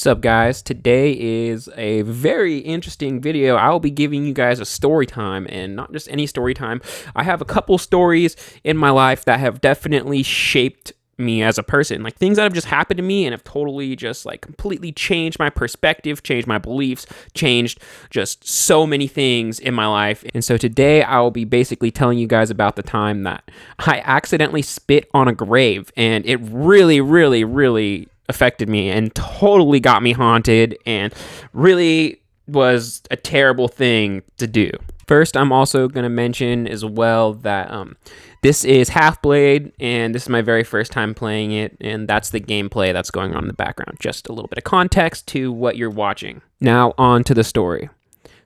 What's up, guys? Today is a very interesting video. I will be giving you guys a story time, and not just any story time. I have a couple stories in my life that have definitely shaped me as a person, like things that have just happened to me and have totally just like completely changed my perspective, changed my beliefs, changed just so many things in my life. And so today I will be basically telling you guys about the time that I accidentally spit on a grave, and it really affected me and totally got me haunted and really was a terrible thing to do. First, I'm also going to mention as well that this is Half-Blade, and this is my very first time playing it, and that's the gameplay that's going on in the background. Just a little bit of context to what you're watching. Now, on to the story.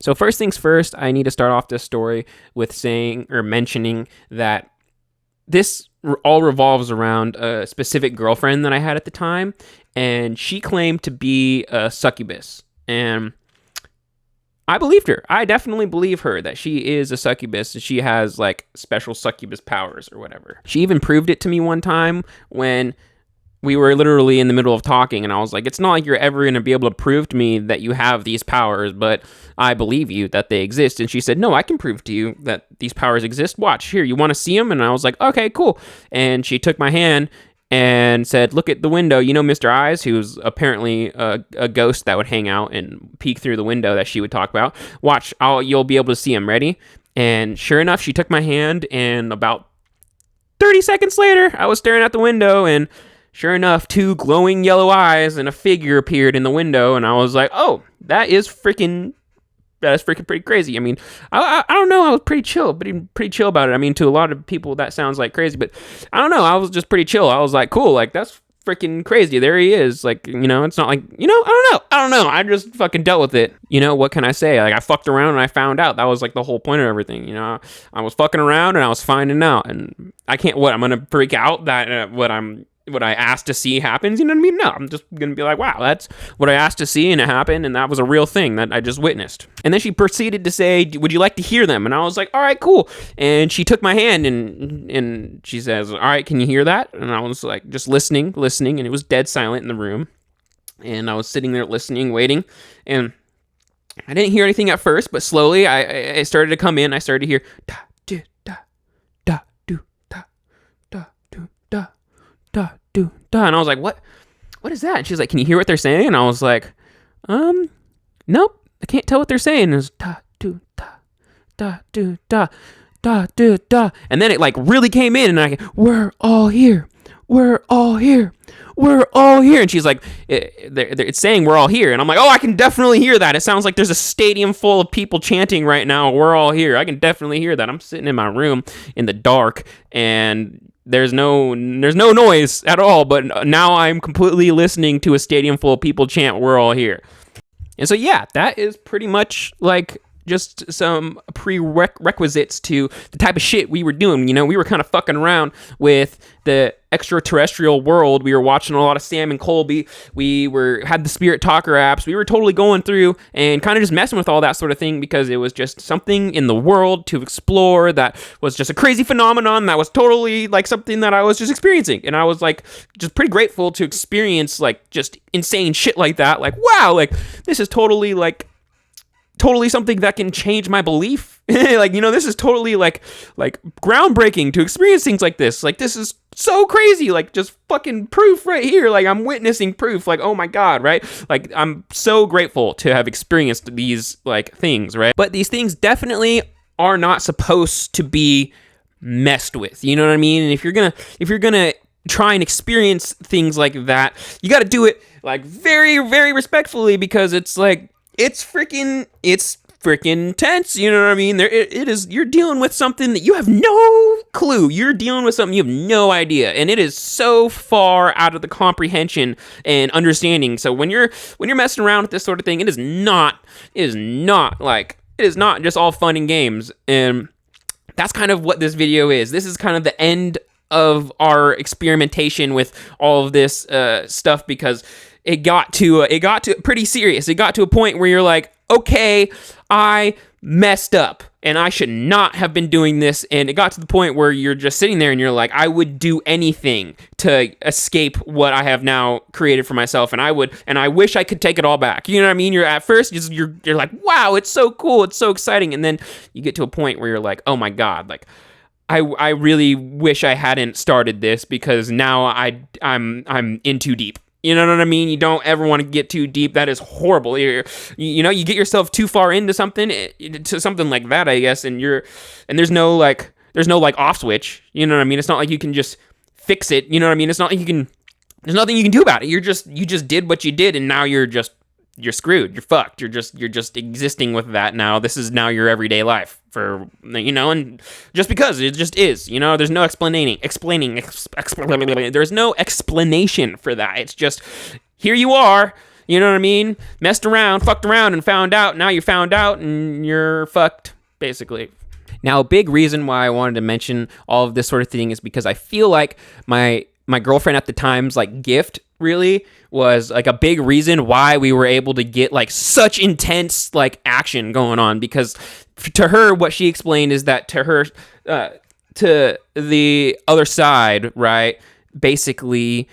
So first things first, I need to start off this story with saying or mentioning that this all revolves around a specific girlfriend that I had at the time, and she claimed to be a succubus, and I believed her. I definitely believe her that she is a succubus and she has like special succubus powers or whatever. She even proved it to me one time when we were literally in the middle of talking, and I was like, it's not like you're ever going to be able to prove to me that you have these powers, but I believe you that they exist. And she said, no, I can prove to you that these powers exist. Watch, here, you want to see them? And I was like, okay, cool. And she took my hand and said, look at the window. You know Mr. Eyes, who's apparently a ghost that would hang out and peek through the window that she would talk about. Watch, you'll be able to see him. Ready? And sure enough, she took my hand, and about 30 seconds later, I was staring out the window, and sure enough, two glowing yellow eyes and a figure appeared in the window, and I was like, oh, that is freaking pretty crazy. I mean, I don't know, I was pretty chill about it. I mean, to a lot of people, that sounds like crazy, but I don't know, I was just pretty chill. I was like, cool, like, that's freaking crazy. There he is. Like, you know, it's not like, you know, I don't know. I just fucking dealt with it. You know, what can I say? Like, I fucked around and I found out. That was like the whole point of everything. You know, I was fucking around and I was finding out, and I can't, I'm going to freak out that what I asked to see happens, you know what I mean? No, I'm just gonna be like, wow, that's what I asked to see, and it happened, and that was a real thing that I just witnessed. And then she proceeded to say, would you like to hear them? And I was like, all right, cool. And she took my hand, and she says, all right, can you hear that? And I was like, just listening, and it was dead silent in the room. And I was sitting there listening, waiting, and I didn't hear anything at first, but slowly I started to come in. I started to hear, da, do, da, da, do, da, da, do, da. Da, do, da. And I was like, what is that? And she's like, can you hear what they're saying? And I was like, nope, I can't tell what they're saying. And it was da, do, da, da, do, da, da, do, da. And then it like really came in, and we're all here. And she's like, it's saying we're all here. And I'm like, oh, I can definitely hear that. It sounds like there's a stadium full of people chanting right now. We're all here. I can definitely hear that. I'm sitting in my room in the dark, and there's no noise at all, but now I'm completely listening to a stadium full of people chant, we're all here. And so, yeah, that is pretty much like just some prerequisites to the type of shit we were doing. You know, we were kind of fucking around with the extraterrestrial world. We were watching a lot of Sam and Colby. We had the Spirit Talker apps. We were totally going through and kind of just messing with all that sort of thing, because it was just something in the world to explore that was just a crazy phenomenon that was totally like something that I was just experiencing. And I was like just pretty grateful to experience like just insane shit like that. Like, wow, like this is totally something that can change my belief. Like, you know, this is totally like groundbreaking to experience things like this. Like, this is so crazy. Like, just fucking proof right here. Like, I'm witnessing proof. Like, oh my God, right? Like, I'm so grateful to have experienced these like things, right? But these things definitely are not supposed to be messed with. You know what I mean? And if you're gonna try and experience things like that, you got to do it like very, very respectfully, because it's like, it's freaking tense, you know what I mean? It is, you're dealing with something that you have no clue. You're dealing with something you have no idea, and it is so far out of the comprehension and understanding. So when you're messing around with this sort of thing, it is not just all fun and games. And that's kind of what this video is. This is kind of the end of our experimentation with all of this stuff, because it got to pretty serious. It got to a point where you're like, okay, I messed up. and I should not have been doing this. And it got to the point where you're just sitting there and you're like, I would do anything to escape what I have now created for myself, and I wish I could take it all back. You know what I mean? You're at first, you're like, wow, it's so cool, it's so exciting, and then you get to a point where you're like, oh my god, like I really wish I hadn't started this, because now I'm in too deep. You know what I mean? You don't ever want to get too deep. That is horrible. You get yourself too far into something like that, I guess, and there's no off switch. You know what I mean? It's not like you can just fix it. You know what I mean? It's not like there's nothing you can do about it. You just did what you did, and now you're screwed. You're fucked. You're just existing with that now. This is now your everyday life and just because it just is, there's no there's no explanation for that. It's just, here you are, you know what I mean? Messed around, fucked around, and found out. Now you found out, and you're fucked, basically. Now, a big reason why I wanted to mention all of this sort of thing is because I feel like my girlfriend at the time's like gift really was like a big reason why we were able to get like such intense like action going on, because to her, what she explained is that to her, to the other side, right, basically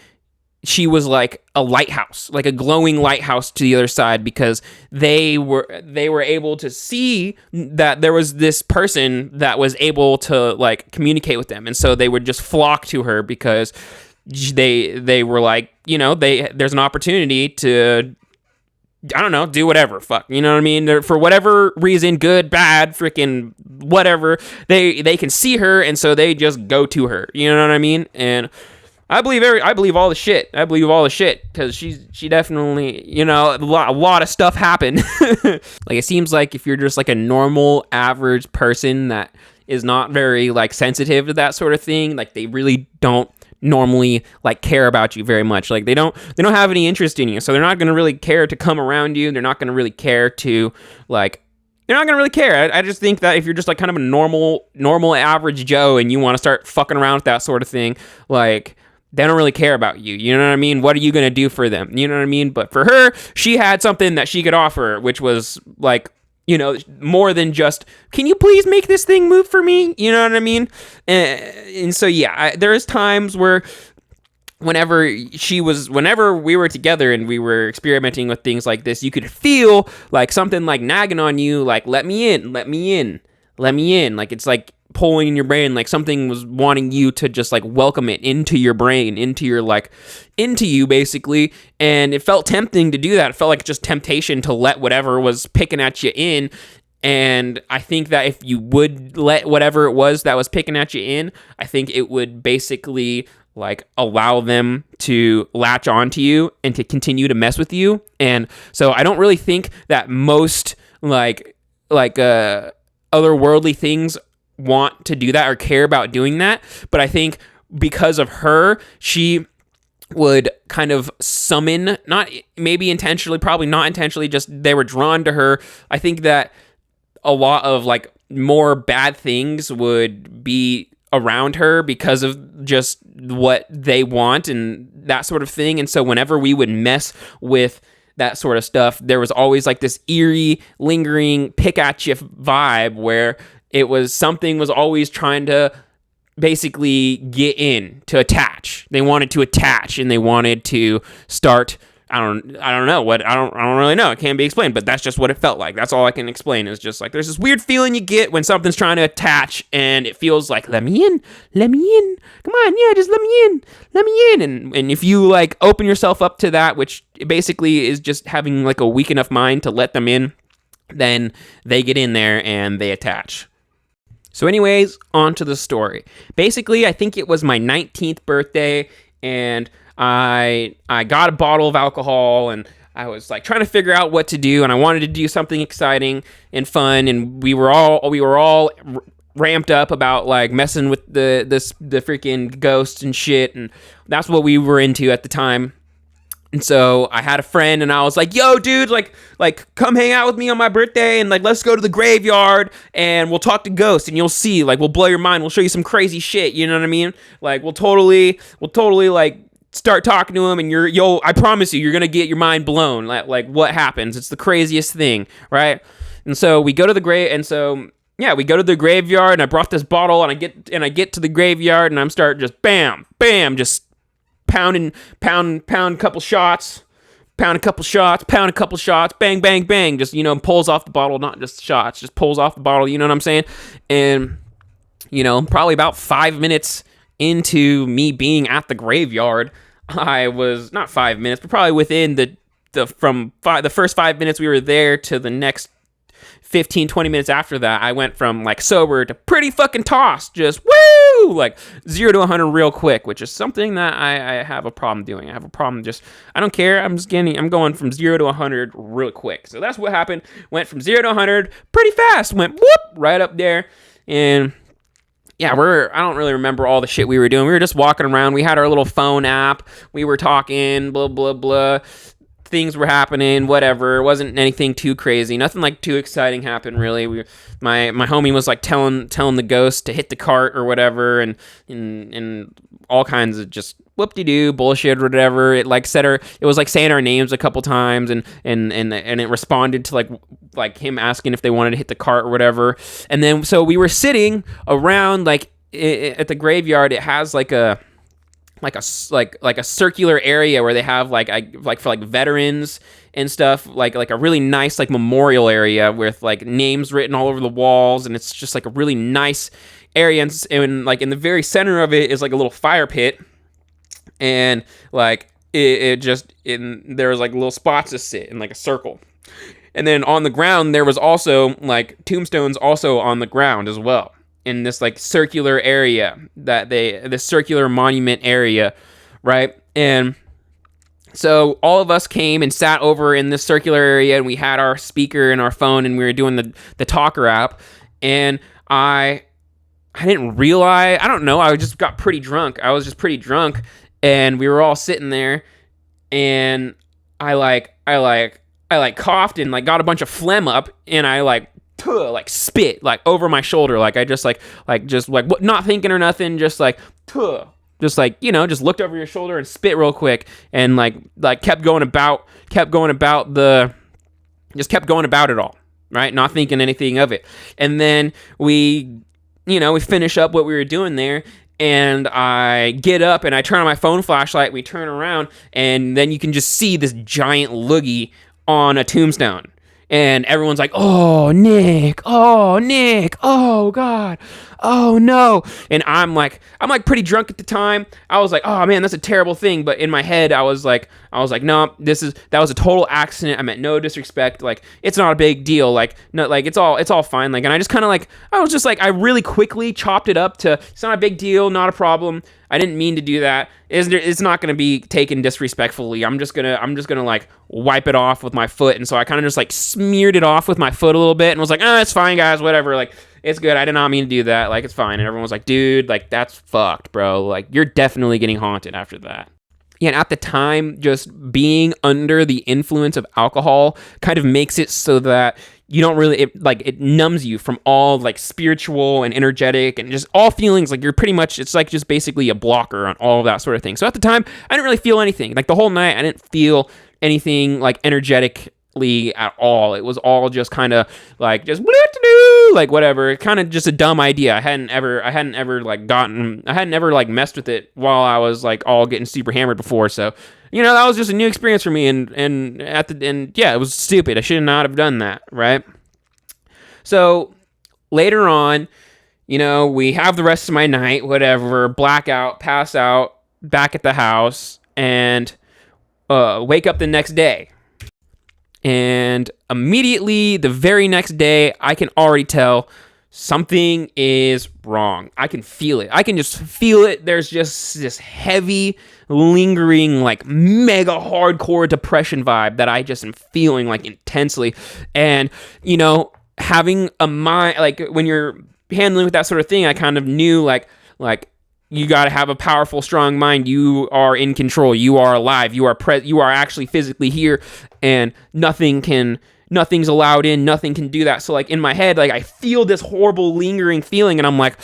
she was like a lighthouse, like a glowing lighthouse to the other side, because they were able to see that there was this person that was able to like communicate with them, and so they would just flock to her because they were like, there's an opportunity to, I don't know, do whatever, fuck, you know what I mean? For whatever reason, good, bad, freaking whatever, they can see her, and so they just go to her, you know what I mean? And I believe all the shit. I believe all the shit, because she definitely, a lot of stuff happened. Like, it seems like if you're just like a normal, average person that is not very like sensitive to that sort of thing, like they really don't normally like care about you very much. Like they don't have any interest in you, so they're not going to really care to come around you. They're not going to really care to like, they're not going to really care. I just think that if you're just like kind of a normal average Joe and you want to start fucking around with that sort of thing, like they don't really care about you. You know what I mean? What are you going to do for them? You know what I mean? But for her, she had something that she could offer, which was like, more than just, can you please make this thing move for me? You know what I mean? And so, yeah, there's times where whenever we were together and we were experimenting with things like this, you could feel like something like nagging on you, like, let me in. Like, it's like pulling in your brain, like something was wanting you to just like welcome it into your brain, into you basically. And it felt tempting to do that. It felt like just temptation to let whatever was picking at you in. And I think that if you would let whatever it was that was picking at you in, I think it would basically like allow them to latch onto you and to continue to mess with you. And so I don't really think that most otherworldly things want to do that or care about doing that, but I think because of her, she would kind of summon, not maybe intentionally, probably not intentionally, just they were drawn to her. I think that a lot of like more bad things would be around her because of just what they want and that sort of thing. And so whenever we would mess with that sort of stuff, there was always like this eerie, lingering, pick at you vibe where it was something was always trying to basically get in, to attach. They wanted to attach, and they wanted to start. I don't really know. It can't be explained, but that's just what it felt like. That's all I can explain. Is just like there's this weird feeling you get when something's trying to attach, and it feels like let me in. Come on, yeah, just let me in. And if you like open yourself up to that, which basically is just having like a weak enough mind to let them in, then they get in there and they attach. So anyways, on to the story. Basically, I think it was my 19th birthday, and I got a bottle of alcohol, and I was like trying to figure out what to do, and I wanted to do something exciting and fun, and we were all ramped up about like messing with the freaking ghosts and shit, and that's what we were into at the time. And so I had a friend, and I was like, yo, dude, like come hang out with me on my birthday, and like let's go to the graveyard and we'll talk to ghosts, and you'll see, like we'll blow your mind, we'll show you some crazy shit, you know what I mean? Like we'll totally like start talking to him, and I promise you're gonna get your mind blown. Like what happens? It's the craziest thing, right? And so we go to the grave, and so yeah, we go to the graveyard, and I brought this bottle, and I get to the graveyard, and I'm start just bam, bam, just pound a couple shots, pound a couple shots, bang, bang, bang, just, pulls off the bottle, not just shots, just pulls off the bottle, you know what I'm saying? And, probably about 5 minutes into me being at the graveyard, I was, not 5 minutes, but probably within the first 5 minutes we were there to the next 15, 20 minutes after that, I went from like sober to pretty fucking tossed, just woo, like 0 to 100 real quick, which is something that I have a problem doing. I have a problem I don't care. I'm going from 0 to 100 real quick. So that's what happened. Went from 0 to 100 pretty fast. Went whoop right up there. And yeah, I don't really remember all the shit we were doing. We were just walking around. We had our little phone app. We were talking, blah, blah, blah. Things were happening, whatever. It wasn't anything too crazy. Nothing like too exciting happened, really. My homie was like telling the ghost to hit the cart or whatever, and all kinds of just whoop-de-doo bullshit or whatever. It like it was like saying our names a couple times, and it responded to like him asking if they wanted to hit the cart or whatever. And then so we were sitting around like at the graveyard. It has like a circular area where they have like for veterans and stuff, like a really nice like memorial area with like names written all over the walls, and it's just like a really nice area, and like in the very center of it is like a little fire pit, and like there was like little spots to sit in like a circle, and then on the ground there was also like tombstones also on the ground as well, in this like circular area this circular monument area, right? And so all of us came and sat over in this circular area, and we had our speaker and our phone, and we were doing the talker app, and I didn't realize, I don't know, I just got pretty drunk. I was just pretty drunk, and we were all sitting there, and I coughed and like got a bunch of phlegm up, and I like spit like over my shoulder, like I just not thinking or nothing, just like just looked over your shoulder and spit real quick, and like kept going about it all, right? Not thinking anything of it. And then we finish up what we were doing there, and I get up and I turn on my phone flashlight. We turn around, and then you can just see this giant loogie on a tombstone. And everyone's like, oh, Nick, oh, God, oh, no. And I'm like pretty drunk at the time. I was like, oh, man, that's a terrible thing. But in my head, I was like, no, that was a total accident. I meant no disrespect. Like, it's not a big deal. Like, no, like, it's all fine. Like, and I just kind of like, I was just like, I really quickly chopped it up to, it's not a big deal, not a problem. I didn't mean to do that. It's not going to be taken disrespectfully. I'm just gonna like wipe it off with my foot. And so I kind of just like smeared it off with my foot a little bit, and was like, it's fine, guys, whatever. Like, it's good. I did not mean to do that. Like, it's fine. And everyone was like, dude, like, that's fucked, bro. Like, you're definitely getting haunted after that. Yeah, and at the time, just being under the influence of alcohol kind of makes it so that you don't really, it numbs you from all like spiritual and energetic and just all feelings. Like, you're pretty much, it's like just basically a blocker on all of that sort of thing. So at the time, I didn't really feel anything. Like, the whole night, I didn't feel anything like energetically at all. It was all just kind of like just like whatever, kind of just a dumb idea. I hadn't ever like messed with it while I was like all getting super hammered before. So, that was just a new experience for me, and yeah, it was stupid. I should not have done that, right? So later on, we have the rest of my night, whatever, blackout, pass out, back at the house, and wake up the next day. And immediately, the very next day, I can already tell something is wrong. I can feel it. I can just feel it. There's just this heavy, lingering, like mega hardcore depression vibe that I just am feeling like intensely. And, having a mind, like when you're handling with that sort of thing, I kind of knew like you got to have a powerful, strong mind. You are in control. You are alive. You are actually physically here, and nothing's allowed in. Nothing can do that. So like in my head, like I feel this horrible lingering feeling, and I'm like,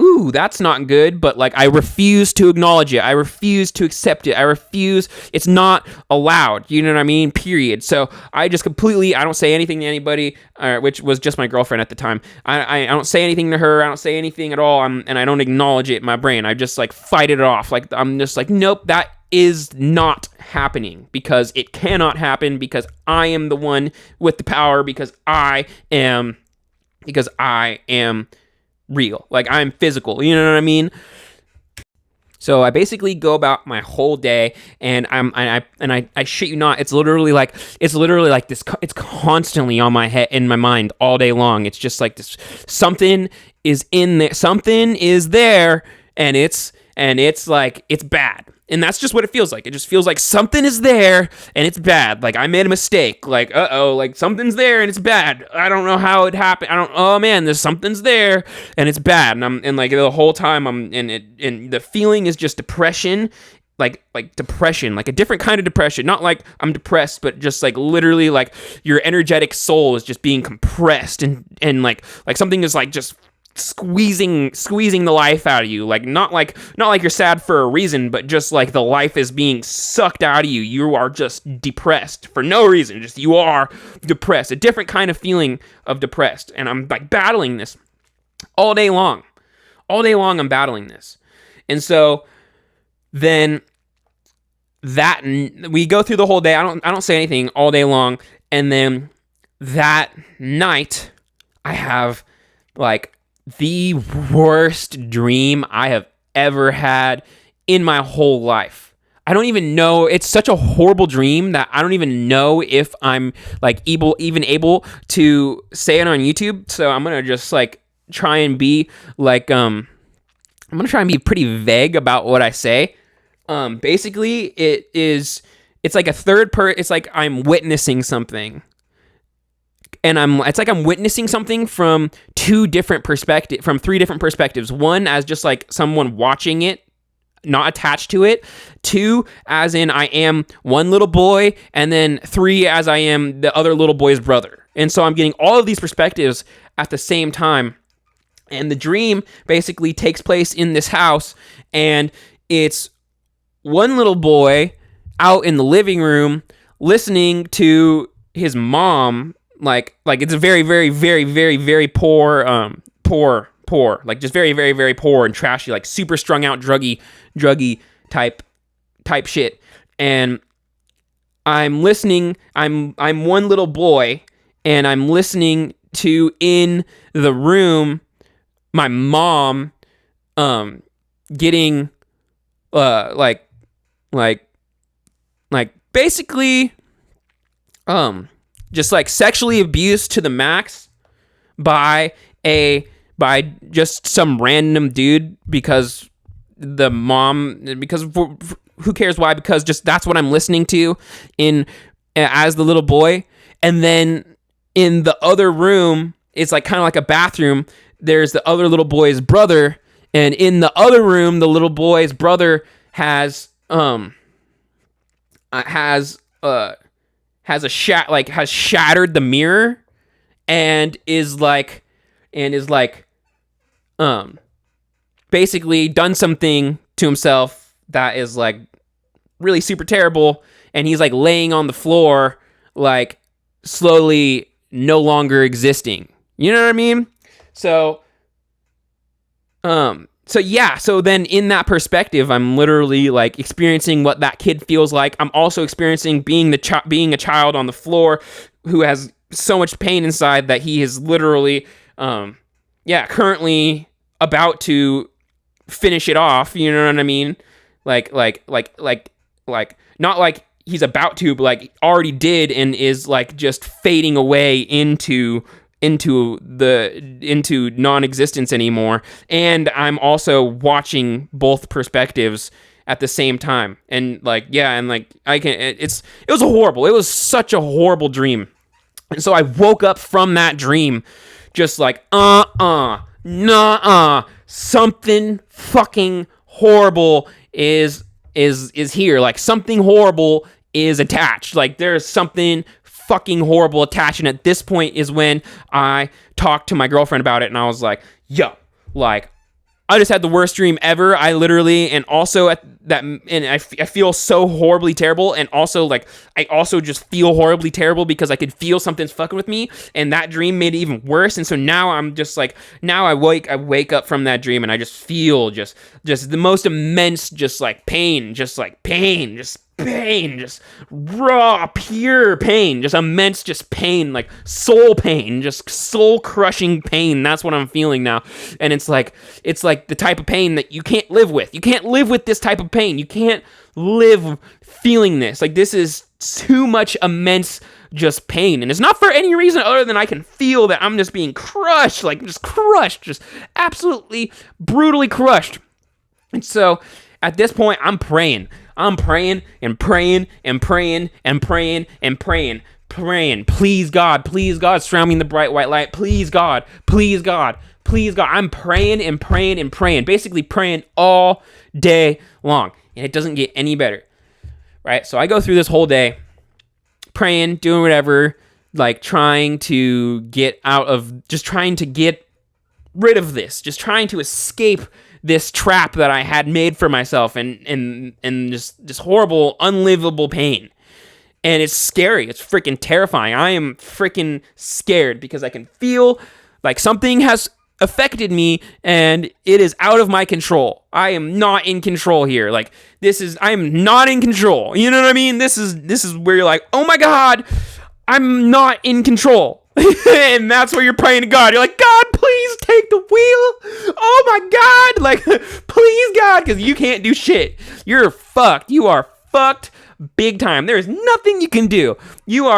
ooh, that's not good, but like I refuse to acknowledge it. I refuse to accept it. I refuse. It's not allowed. You know what I mean? Period. So I just completely, I don't say anything to anybody, which was just my girlfriend at the time. I don't say anything to her. I don't say anything at all. And I don't acknowledge it in my brain. I just like fight it off. Like I'm just like, nope, that is not happening, because it cannot happen, because I am the one with the power, because I am real. Like I'm physical. You know what I mean? So I basically go about my whole day, and I shit you not, it's literally like this. It's constantly on my head, in my mind, all day long. It's just like this. Something is in there. Something is there, and it's like it's bad. And that's just what it feels like. It just feels like something is there and it's bad. Like I made a mistake. Like, like something's there and it's bad. I don't know how it happened. Oh man, there's something's there and it's bad. And like the whole time and the feeling is just depression. Like depression, like a different kind of depression. Not like I'm depressed, but just like literally like your energetic soul is just being compressed and like something is like just squeezing the life out of you. Like not like you're sad for a reason, but just like the life is being sucked out of you. You are just depressed for no reason. Just you are depressed. A different kind of feeling of depressed. And I'm like battling this all day long. All day long I'm battling this. And so then that we go through the whole day. I don't say anything all day long. And then that night I have like the worst dream I have ever had in my whole life. I don't even know. It's such a horrible dream that I don't even know if I'm like able to say it on YouTube. So I'm going to just like try and be like, I'm going to try and be pretty vague about what I say. Basically it's like it's like I'm witnessing something. And it's like I'm witnessing something from three different perspectives. One, as just like someone watching it, not attached to it. Two, as in I am one little boy. And then three, as I am the other little boy's brother. And so I'm getting all of these perspectives at the same time. And the dream basically takes place in this house. And it's one little boy out in the living room listening to his mom. Like it's a very, very, very, very, very poor, like just very, very, very poor and trashy, like super strung out, druggy type shit. And I'm listening. I'm one little boy, and I'm listening to in the room my mom, getting, like basically, just like sexually abused to the max by just some random dude, because the mom, who cares why, because just that's what I'm listening to as the little boy. And then in the other room, it's like kind of like a bathroom, there's the other little boy's brother, and in the other room the little boy's brother has shattered the mirror and is basically done something to himself that is like really super terrible, and he's like laying on the floor, like slowly no longer existing. You know what I mean? So then in that perspective, I'm literally like experiencing what that kid feels like. I'm also experiencing being a child on the floor who has so much pain inside that he is literally, currently about to finish it off. You know what I mean? Like not like he's about to, but like already did, and is like just fading away into non-existence anymore. And I'm also watching both perspectives at the same time. And like, yeah, and like it was such a horrible dream. And so I woke up from that dream just like, something fucking horrible is here. Like something horrible is attached. Like there's something fucking horrible attached. And at this point is when I talked to my girlfriend about it, and I was like, yo, like I just had the worst dream ever. I literally, and also at that, and I feel so horribly terrible. And also, like, I also just feel horribly terrible because I could feel something's fucking with me. And that dream made it even worse. And so now I'm just like, now I wake up from that dream and I just feel just the most immense, just like pain, just raw, pure pain, just immense, just pain, like soul pain, just soul crushing pain. That's what I'm feeling now. And it's like the type of pain that you can't live with. You can't live with this type of pain. You can't live feeling this. Like, this is too much immense just pain. And it's not for any reason other than I can feel that I'm just being crushed, like just crushed, just absolutely brutally crushed. And so at this point, I'm praying and praying and praying and praying and praying. Please God, surround me in the bright white light. Please God. I'm praying and praying and praying, basically praying all day long. And it doesn't get any better, right? So I go through this whole day praying, doing whatever, like trying to get rid of this, just trying to escape this trap that I had made for myself, and just this horrible, unlivable pain. And it's scary. It's freaking terrifying. I am freaking scared because I can feel like something has affected me and it is out of my control. I am not in control here. Like, I am not in control. You know what I mean? This is where you're like, oh my God, I'm not in control. And that's where you're praying to God. You're like, God, please take the wheel. Oh my God. Like, please, God, because you can't do shit. You're fucked. You are fucked big time. There is nothing you can do. You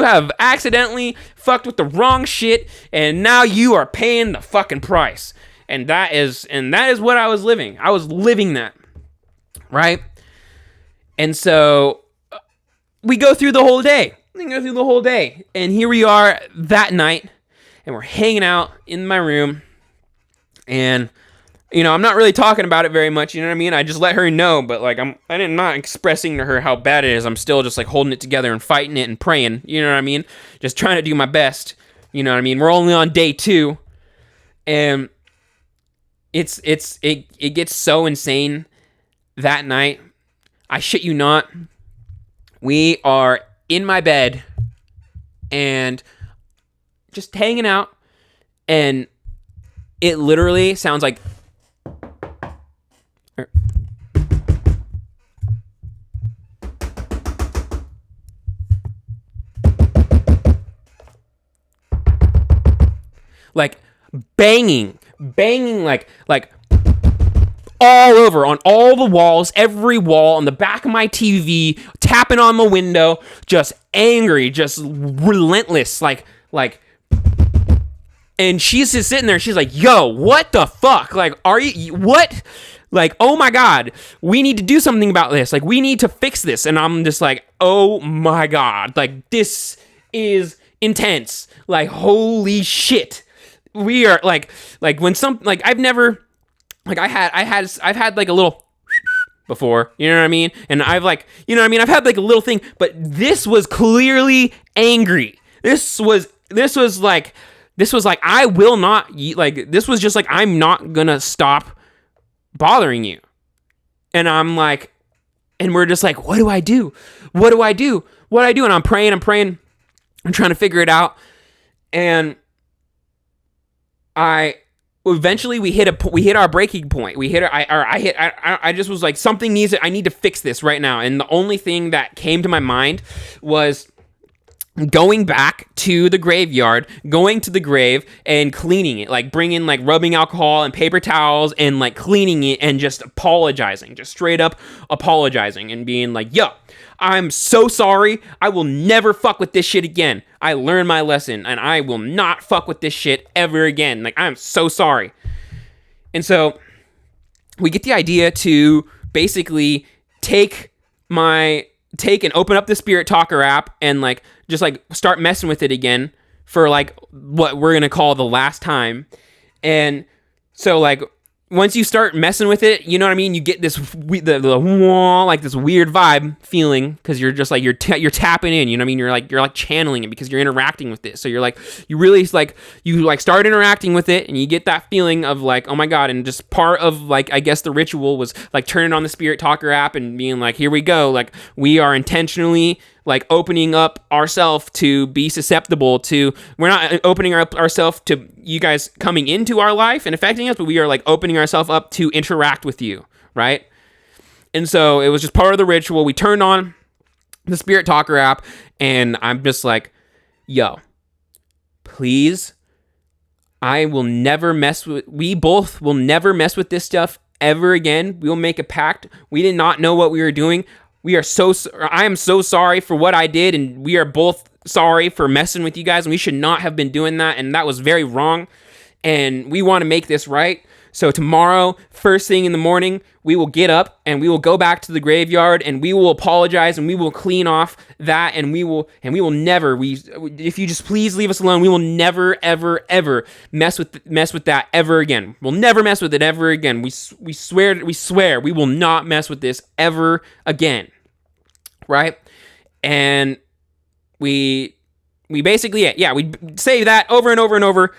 have accidentally fucked with the wrong shit, and now you are paying the fucking price. And that is what I was living. I was living that. Right? And so we go through the whole day. And here we are that night, and we're hanging out in my room, and I'm not really talking about it very much, you know what I mean? I just let her know, but like I'm not expressing to her how bad it is. I'm still just like holding it together and fighting it and praying, you know what I mean? Just trying to do my best, you know what I mean? We're only on day 2, and it gets so insane that night. I shit you not. We are in my bed and just hanging out, and it literally sounds like like banging like all over, on all the walls, every wall, on the back of my TV, tapping on the window, just angry, just relentless, like, and she's just sitting there, she's like, yo, what the fuck? Like, are you, what? Like, oh my God, we need to do something about this. Like, we need to fix this. And I'm just like, oh my God, like, this is intense. Like, holy shit. We are like when I've never, like, I've had like a little before, you know what I mean? And I've like, you know what I mean? I've had like a little thing, but this was clearly angry. This was like, I will not, like, this was just like, I'm not gonna stop bothering you. And I'm like, and we're just like, what do I do? And I'm praying, I'm trying to figure it out. And eventually we hit our breaking point. I just was like, I need to fix this right now. And the only thing that came to my mind was going back to the graveyard, going to the grave and cleaning it, like bringing like rubbing alcohol and paper towels and like cleaning it and just apologizing, just straight up apologizing and being like, yo, I'm so sorry. I will never fuck with this shit again. I learned my lesson and I will not fuck with this shit ever again. Like, I'm so sorry. And so we get the idea to basically take and open up the Spirit Talker app and like just like start messing with it again for like what we're gonna call the last time. And so like once you start messing with it, you know what I mean? You get this like this weird vibe feeling because you're just like you're tapping in. You know what I mean? You're like channeling it because you're interacting with it. So you're like you really like you like start interacting with it, and you get that feeling of like, oh my god. And just part of like I guess the ritual was like turning on the Spirit Talker app and being like, here we go. Like we are intentionally like opening up ourselves to be susceptible to, we're not opening up ourselves to you guys coming into our life and affecting us, but we are like opening ourselves up to interact with you, right? And so it was just part of the ritual. We turned on the Spirit Talker app, and I'm just like, yo, please, we both will never mess with this stuff ever again. We will make a pact. We did not know what we were doing. I am so sorry for what I did, and we are both sorry for messing with you guys, and we should not have been doing that, and that was very wrong, and we want to make this right. So tomorrow, first thing in the morning, we will get up, and we will go back to the graveyard, and we will apologize, and we will clean off that, and we will never, if you just please leave us alone, we will never, ever, ever mess with that ever again. We'll never mess with it ever again. We swear we will not mess with this ever again. Right? And we basically, we say that over and over and over,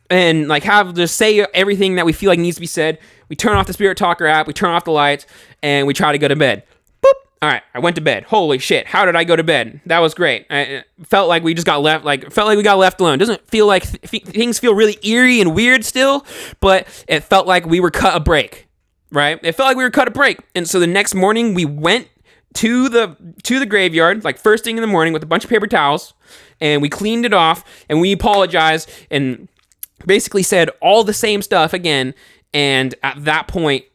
and like have just say everything that we feel like needs to be said. We turn off the Spirit Talker app, we turn off the lights, and we try to go to bed. Boop. All right, I went to bed. Holy shit! How did I go to bed? That was great. I felt like we just got left. Felt like we got left alone. Doesn't feel like things feel really eerie and weird still, but it felt like we were cut a break. Right? It felt like we were cut a break. And so the next morning we went to the graveyard, like first thing in the morning, with a bunch of paper towels, and we cleaned it off, and we apologized and basically said all the same stuff again. And at that point,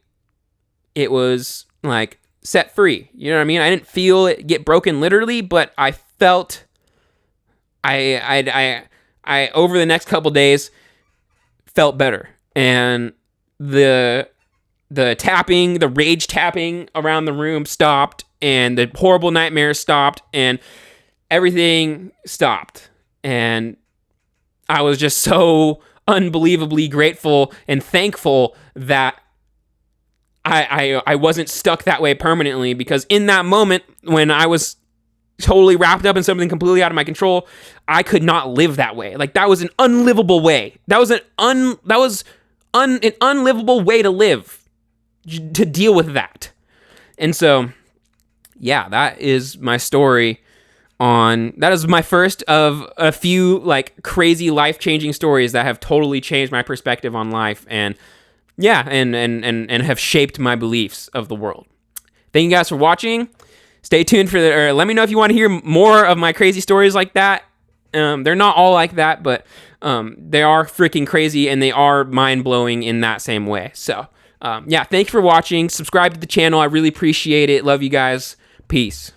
it was like set free. You know what I mean? I didn't feel it get broken literally, but I felt I over the next couple days felt better, and the tapping, the rage tapping around the room stopped, and the horrible nightmares stopped, and everything stopped. And I was just so unbelievably grateful and thankful that I wasn't stuck that way permanently, because in that moment when I was totally wrapped up in something completely out of my control, I could not live that way. Like, that was an unlivable way. That was an unlivable way to live, to deal with that. And so, yeah, that is my story that is my first of a few like crazy life-changing stories that have totally changed my perspective on life, and yeah, and have shaped my beliefs of the world. Thank you guys for watching. Stay tuned let me know if you want to hear more of my crazy stories like that. They're not all like that, but they are freaking crazy, and they are mind-blowing in that same way. So, yeah, thanks for watching. Subscribe to the channel. I really appreciate it. Love you guys. Peace.